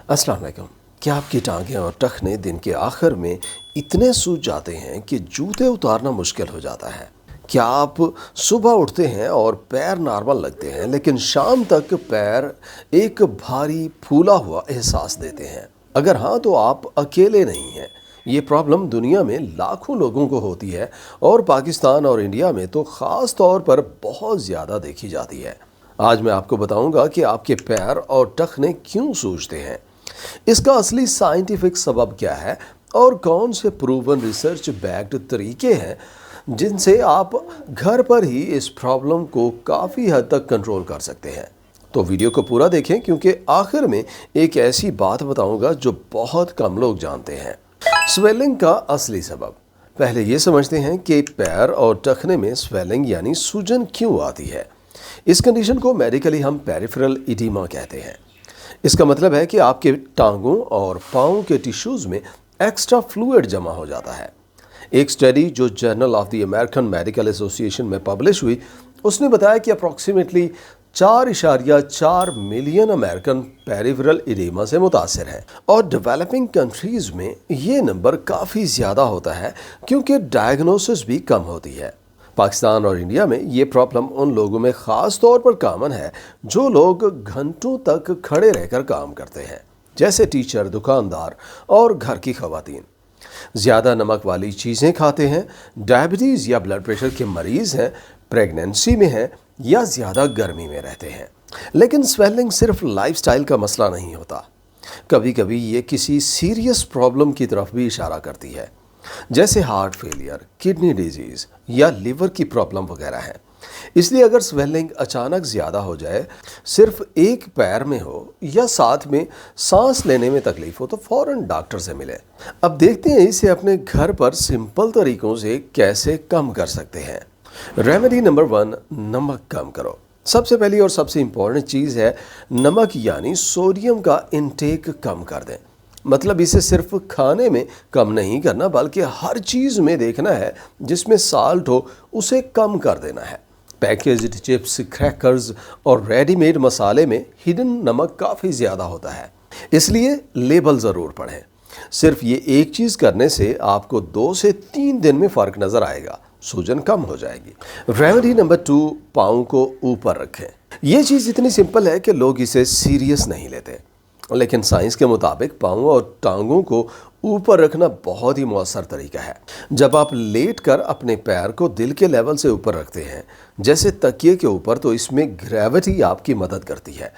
अस्सलाम वालेकुम। क्या आपकी टांगें और टखने दिन के आखिर में इतने सूज जाते हैं कि जूते उतारना मुश्किल हो जाता है? क्या आप सुबह उठते हैं और पैर नॉर्मल लगते हैं लेकिन शाम तक पैर एक भारी फूला हुआ एहसास देते हैं? अगर हाँ तो आप अकेले नहीं हैं। ये प्रॉब्लम दुनिया में लाखों लोगों को होती है और पाकिस्तान और इंडिया में तो ख़ास तौर पर बहुत ज़्यादा देखी जाती है। आज मैं आपको बताऊंगा कि आपके पैर और टखने क्यों सूजते हैं, इसका असली साइंटिफिक सबब क्या है और कौन से प्रूवन रिसर्च बैक्ड तरीके हैं जिनसे आप घर पर ही इस प्रॉब्लम को काफ़ी हद तक कंट्रोल कर सकते हैं। तो वीडियो को पूरा देखें क्योंकि आखिर में एक ऐसी बात बताऊंगा जो बहुत कम लोग जानते हैं। स्वेलिंग का असली सबब। पहले ये समझते हैं कि पैर और टखने में स्वेलिंग यानी सूजन क्यों आती है। इस कंडीशन को मेडिकली हम पेरिफेरल इडीमा कहते हैं। इसका मतलब है कि आपके टांगों और पाँव के टिश्यूज़ में एक्स्ट्रा फ्लूइड जमा हो जाता है। एक स्टडी जो journal of the American medical association में पब्लिश हुई, उसने बताया कि अप्रॉक्सीमेटली 4.4 मिलियन अमेरिकन पेरिफेरल इडेमा से मुतासर हैं और डेवलपिंग कंट्रीज़ में ये नंबर काफ़ी ज़्यादा होता है क्योंकि डायग्नोसिस भी कम होती है। पाकिस्तान और इंडिया में ये प्रॉब्लम उन लोगों में ख़ास तौर पर कॉमन है जो लोग घंटों तक खड़े रहकर काम करते हैं, जैसे टीचर, दुकानदार और घर की खवातीन। ज़्यादा नमक वाली चीज़ें खाते हैं, डायबिटीज़ या ब्लड प्रेशर के मरीज़ हैं, प्रेगनेंसी में हैं या ज़्यादा गर्मी में रहते हैं। लेकिन स्वेलिंग सिर्फ लाइफस्टाइल का मसला नहीं होता। कभी कभी ये किसी सीरियस प्रॉब्लम की तरफ भी इशारा करती है, जैसे हार्ट फेलियर, किडनी डिजीज़ या लिवर की प्रॉब्लम वगैरह है। इसलिए अगर स्वेलिंग अचानक ज़्यादा हो जाए, सिर्फ एक पैर में हो या साथ में सांस लेने में तकलीफ हो तो फ़ौरन डॉक्टर से मिलें। अब देखते हैं इसे अपने घर पर सिंपल तरीकों से कैसे कम कर सकते हैं। रेमेडी नंबर 1, नमक कम करो। सबसे पहली और सबसे इम्पोर्टेंट चीज़ है नमक यानी सोडियम का इंटेक कम कर दें। मतलब इसे सिर्फ खाने में कम नहीं करना बल्कि हर चीज़ में देखना है जिसमें साल्ट हो उसे कम कर देना है। पैकेज्ड चिप्स, क्रैकर्स और रेडीमेड मसाले में हिडन नमक काफ़ी ज़्यादा होता है, इसलिए लेबल ज़रूर पढ़ें। सिर्फ ये एक चीज़ करने से आपको 2 से 3 दिन में फ़र्क नज़र आएगा, सूजन कम हो जाएगी। रेमेडी नंबर 2, पाँव को ऊपर रखें। ये चीज़ इतनी सिंपल है कि लोग इसे सीरियस नहीं लेते, लेकिन साइंस के मुताबिक पाँव और टांगों को ऊपर रखना बहुत ही मौसर तरीका है। जब आप लेट कर अपने पैर को दिल के लेवल से ऊपर रखते हैं, जैसे तकिए के ऊपर, तो इसमें ग्रेविटी आपकी मदद करती है।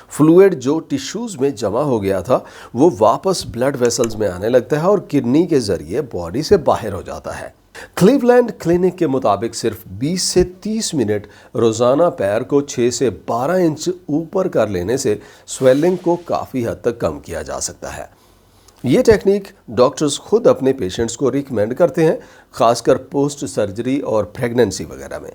फ्लूइड जो टिश्यूज़ में जमा हो गया था वो वापस ब्लड वेसल्स में आने लगता है और किडनी के ज़रिए बॉडी से बाहर हो जाता है। क्लीवलैंड क्लिनिक के मुताबिक सिर्फ 20 से 30 मिनट रोज़ाना पैर को 6 से 12 इंच ऊपर कर लेने से स्वेलिंग को काफ़ी हद तक कम किया जा सकता है। ये टेक्निक डॉक्टर्स खुद अपने पेशेंट्स को रिकमेंड करते हैं, खासकर पोस्ट सर्जरी और प्रेगनेंसी वगैरह में।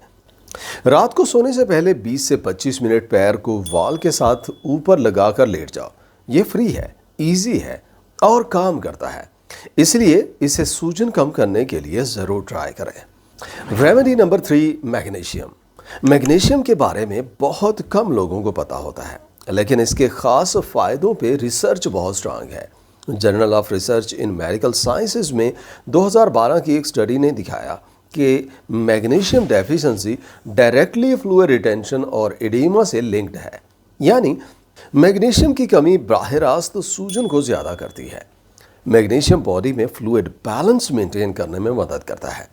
रात को सोने से पहले 20 से 25 मिनट पैर को वॉल के साथ ऊपर लगाकर लेट जाओ। ये फ्री है, इजी है और काम करता है, इसलिए इसे सूजन कम करने के लिए ज़रूर ट्राई करें। Remedy number 3, magnesium. मैग्नीशियम के बारे में बहुत कम लोगों को पता होता है, लेकिन इसके ख़ास फ़ायदों पे रिसर्च बहुत स्ट्रांग है। Journal of research in medical sciences में 2012 की एक स्टडी ने दिखाया कि magnesium deficiency directly fluid retention और एडिमा से लिंक्ड है। यानी मैग्नीशियम की कमी बराह रास्त सूजन को ज़्यादा करती है। मैग्नीशियम बॉडी में फ्लूइड बैलेंस मेंटेन करने में मदद करता है।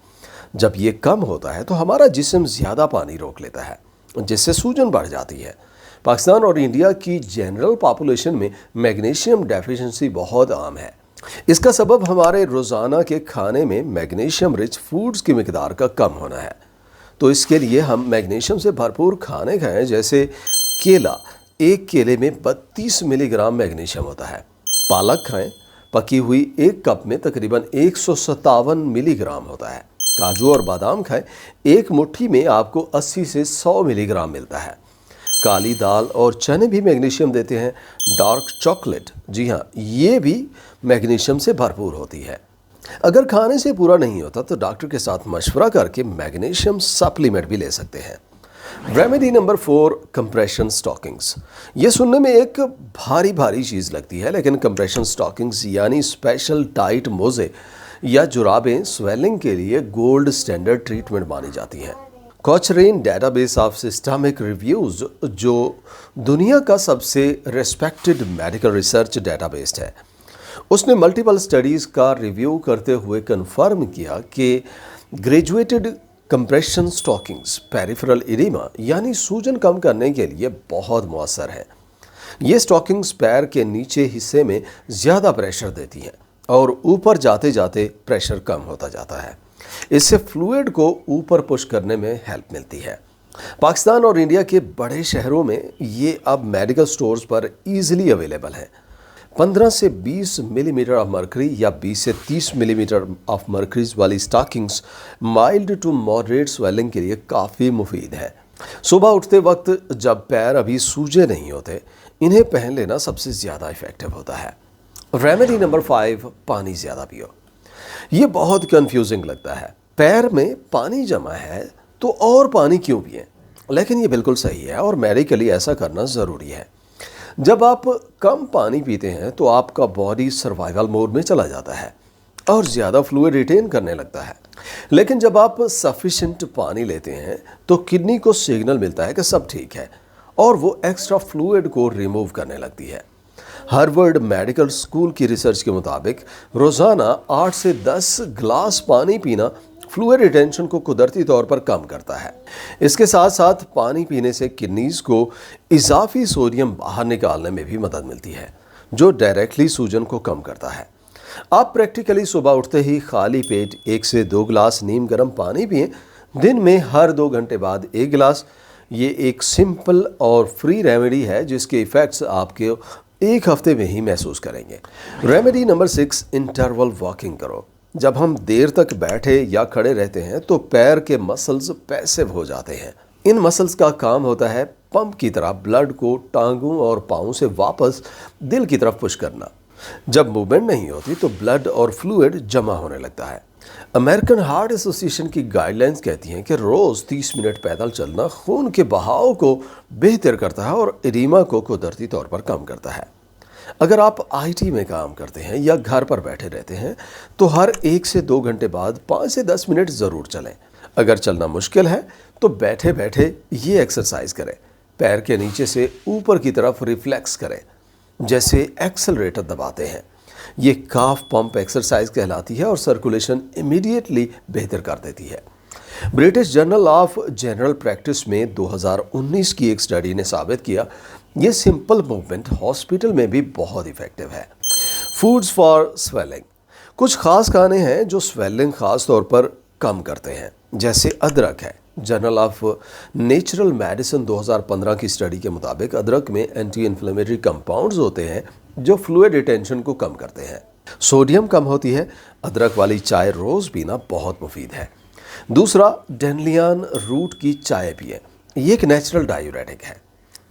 जब ये कम होता है तो हमारा जिस्म ज़्यादा पानी रोक लेता है, जिससे सूजन बढ़ जाती है। पाकिस्तान और इंडिया की जनरल पॉपुलेशन में मैग्नीशियम डेफिशिएंसी बहुत आम है। इसका सबब हमारे रोज़ाना के खाने में मैग्नीशियम रिच फूड्स की मिकदार का कम होना है। तो इसके लिए हम मैग्नीशियम से भरपूर खाने खाएं, जैसे केला। एक केले में 32 मिलीग्राम मैग्नीशियम होता है। पालक खाएं, पकी हुई एक कप में तकरीबन 157 मिलीग्राम होता है। काजू और बादाम खाएं, एक मुट्ठी में आपको 80 से 100 मिलीग्राम मिलता है। काली दाल और चने भी मैग्नीशियम देते हैं। डार्क चॉकलेट, जी हाँ, ये भी मैग्नीशियम से भरपूर होती है। अगर खाने से पूरा नहीं होता तो डॉक्टर के साथ मशवरा करके मैग्नीशियम सप्लीमेंट भी ले सकते हैं। Remedy number 4, compression stockings. ये सुनने में एक भारी भारी चीज़ लगती है, लेकिन कंप्रेशन स्टॉकिंग्स यानी स्पेशल टाइट मोजे या जुराबें स्वेलिंग के लिए गोल्ड स्टैंडर्ड ट्रीटमेंट मानी जाती हैं। कोचरेन डेटाबेस ऑफ सिस्टमिक रिव्यूज, जो दुनिया का सबसे रेस्पेक्टेड मेडिकल रिसर्च डेटाबेस है, उसने मल्टीपल स्टडीज़ का रिव्यू करते हुए कंफर्म किया कि graduated compression stockings peripheral oedema यानी सूजन कम करने के लिए बहुत मौसर है। ये स्टॉकिंग्स पैर के नीचे हिस्से में ज़्यादा प्रेशर देती हैं और ऊपर जाते जाते प्रेशर कम होता जाता है। इससे फ्लूइड को ऊपर पुश करने में हेल्प मिलती है। पाकिस्तान और इंडिया के बड़े शहरों में ये अब मेडिकल स्टोर्स पर ईजिली अवेलेबल है। 15 से 20 मिलीमीटर ऑफ मर्करी या 20 से 30 मिलीमीटर ऑफ मर्करीज वाली stockings mild to moderate swelling के लिए काफ़ी मुफीद है। सुबह उठते वक्त जब पैर अभी सूजे नहीं होते, इन्हें पहन लेना सबसे ज़्यादा इफेक्टिव होता है। रेमेडी नंबर 5, पानी ज़्यादा पियो। ये बहुत कंफ्यूजिंग लगता है। पैर में पानी जमा है तो और पानी क्यों पिएं? लेकिन ये बिल्कुल सही है और मेडिकली ऐसा करना ज़रूरी है। जब आप कम पानी पीते हैं तो आपका बॉडी सर्वाइवल मोड में चला जाता है और ज़्यादा फ्लूइड रिटेन करने लगता है। लेकिन जब आप सफिशिएंट पानी लेते हैं तो किडनी को सिग्नल मिलता है कि सब ठीक है और वो एक्स्ट्रा फ्लूइड को रिमूव करने लगती है। हार्वर्ड मेडिकल स्कूल की रिसर्च के मुताबिक रोज़ाना 8 से 10 ग्लास पानी पीना फ्लूइड रिटेंशन को कुदरती तौर पर कम करता है। इसके साथ साथ पानी पीने से किडनीज को इजाफी सोडियम बाहर निकालने में भी मदद मिलती है, जो डायरेक्टली सूजन को कम करता है। आप प्रैक्टिकली सुबह उठते ही खाली पेट 1 से 2 गिलास नीम गर्म पानी पिएं, दिन में हर 2 घंटे बाद 1 गिलास। ये एक सिंपल और फ्री रेमेडी है जिसके इफ़ेक्ट्स आपके 1 हफ्ते में ही महसूस करेंगे। रेमेडी नंबर 6, इंटरवल वॉकिंग करो। जब हम देर तक बैठे या खड़े रहते हैं तो पैर के मसल्स पैसिव हो जाते हैं। इन मसल्स का काम होता है पंप की तरह ब्लड को टांगों और पाँव से वापस दिल की तरफ पुश करना। जब मूवमेंट नहीं होती तो ब्लड और फ्लूइड जमा होने लगता है। अमेरिकन हार्ट एसोसिएशन की गाइडलाइंस कहती हैं कि रोज़ 30 मिनट पैदल चलना खून के बहाव को बेहतर करता है और एडिमा को कुदरती तौर पर कम करता है। अगर आप आईटी में काम करते हैं या घर पर बैठे रहते हैं तो हर 1 से 2 घंटे बाद 5 से 10 मिनट ज़रूर चलें। अगर चलना मुश्किल है तो बैठे बैठे ये एक्सरसाइज करें। पैर के नीचे से ऊपर की तरफ रिफ्लेक्स करें, जैसे एक्सेलरेटर दबाते हैं। ये काफ पंप एक्सरसाइज कहलाती है और सर्कुलेशन इमीडिएटली बेहतर कर देती है। British journal of general practice में 2019 की एक स्टडी ने साबित किया ये सिंपल मूवमेंट हॉस्पिटल में भी बहुत इफेक्टिव है। Foods for swelling. कुछ खास खाने हैं जो स्वेलिंग खास तौर पर कम करते हैं, जैसे अदरक है। जर्नल ऑफ नेचुरल मेडिसिन 2015 की स्टडी के मुताबिक अदरक में एंटी इन्फ्लेमेटरी कंपाउंड्स होते हैं जो फ्लूइड रिटेंशन को कम करते हैं। सोडियम कम होती है। अदरक वाली चाय रोज़ पीना बहुत मुफीद है। दूसरा, डेंडलियन रूट की चाय पिए। ये एक नेचुरल डायूरेटिक है।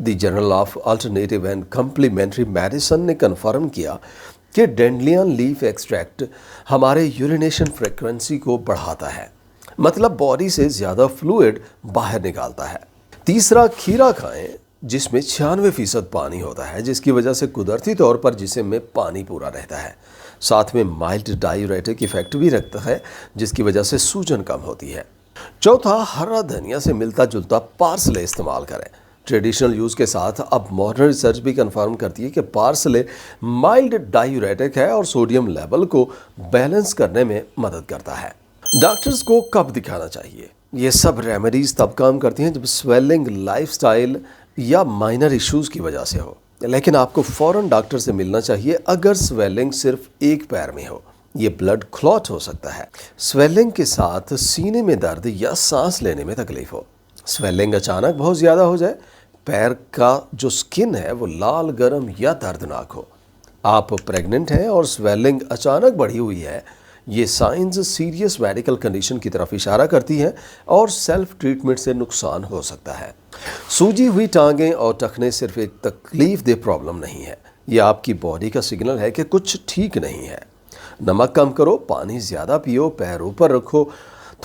The Journal of Alternative and Complementary Medicine ने कन्फर्म किया कि डेंडलियन लीफ एक्सट्रैक्ट हमारे यूरिनेशन फ्रीक्वेंसी को बढ़ाता है, मतलब बॉडी से ज़्यादा फ्लूइड बाहर निकालता है। तीसरा, खीरा खाएं जिसमें 96% पानी होता है, जिसकी वजह से कुदरती तौर पर जिस्म में पानी पूरा रहता है। साथ में माइल्ड डायूरेटिक इफेक्ट भी रखता है, जिसकी वजह से सूजन कम होती है। चौथा, हरा धनिया से मिलता जुलता पार्सले इस्तेमाल करें। ट्रेडिशनल यूज़ के साथ अब मॉडर्न रिसर्च भी कंफर्म करती है कि पार्सले माइल्ड डायूरेटिक है और सोडियम लेवल को बैलेंस करने में मदद करता है। डॉक्टर्स को कब दिखाना चाहिए? ये सब रेमेडीज़ तब काम करती हैं जब स्वेलिंग लाइफस्टाइल या माइनर इश्यूज़ की वजह से हो, लेकिन आपको फ़ौरन डॉक्टर से मिलना चाहिए अगर स्वेलिंग सिर्फ एक पैर में हो। ये ब्लड क्लॉट हो सकता है। स्वेलिंग के साथ सीने में दर्द या सांस लेने में तकलीफ हो। स्वेलिंग अचानक बहुत ज़्यादा हो जाए, पैर का जो स्किन है वो लाल, गर्म या दर्दनाक हो। आप प्रेग्नेंट हैं और स्वेलिंग अचानक बढ़ी हुई है, ये साइंस सीरियस मेडिकल कंडीशन की तरफ इशारा करती हैं और सेल्फ ट्रीटमेंट से नुकसान हो सकता है। सूजी हुई टांगें और टखने सिर्फ एक तकलीफ दे प्रॉब्लम नहीं है, ये आपकी बॉडी का सिग्नल है कि कुछ ठीक नहीं है। नमक कम करो, पानी ज़्यादा पियो, पैर ऊपर रखो,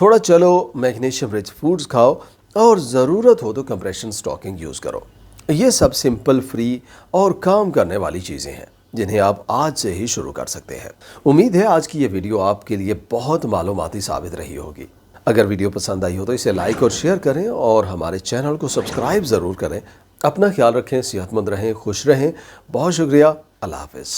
थोड़ा चलो, मैग्नीशियम रिच फूड्स खाओ और ज़रूरत हो तो कंप्रेशन स्टॉकिंग यूज़ करो। ये सब सिंपल, फ्री और काम करने वाली चीज़ें हैं जिन्हें आप आज से ही शुरू कर सकते हैं। उम्मीद है आज की ये वीडियो आपके लिए बहुत मालूमाती साबित रही होगी। अगर वीडियो पसंद आई हो तो इसे लाइक और शेयर करें और हमारे चैनल को सब्सक्राइब ज़रूर करें। अपना ख्याल रखें, सेहतमंद रहें, खुश रहें। बहुत शुक्रिया। अल्लाह हाफ़िज़।